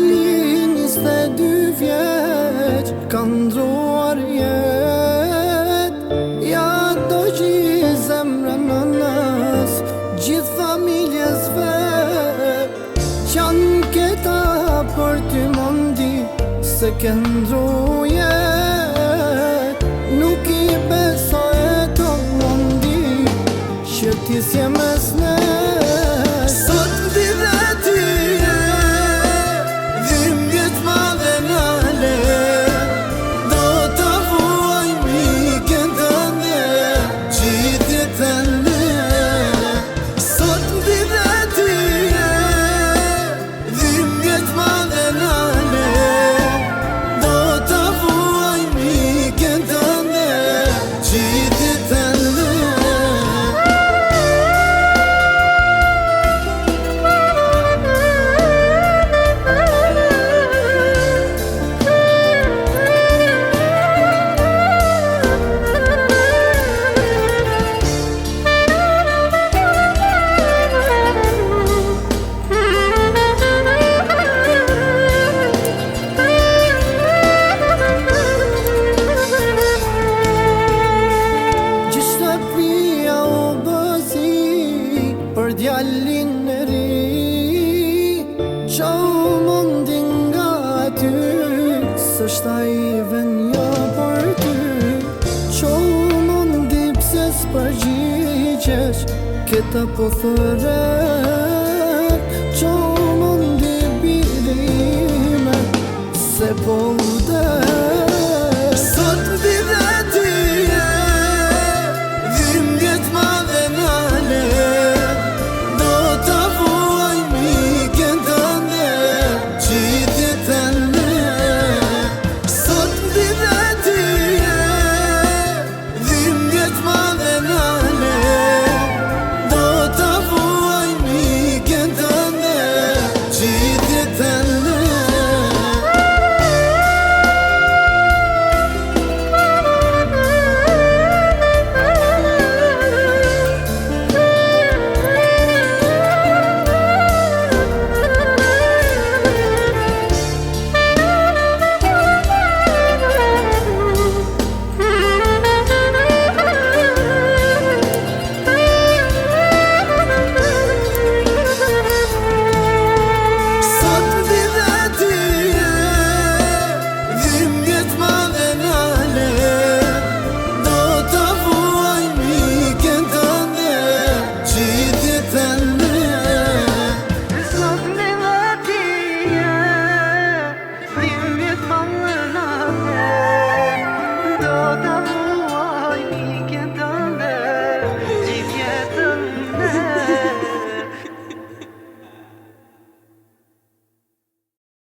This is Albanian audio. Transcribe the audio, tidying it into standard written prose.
djali 22 vjeq ka ndruar jet. Ja do gjithë zemrën në nës, gjithë familjes vet, qanë këta për ty mondi se ke ndru jet. Nuk i beso e të mondi që ti s'je mes nesh. Sot mdi dhe ty dhimbjet madhe nale, do të vuaj mikën tënde gjithje tënde. Sot mdi dhe ty dhimbjet madhe nale, do të vuaj mikën tënde gjithje tënde. Për djallin e ri qa u mundin nga ty, s'është a i venja për ty. Qa u mundi pse s'përgjigjesh këta po thëret. Qa u mundi birime se po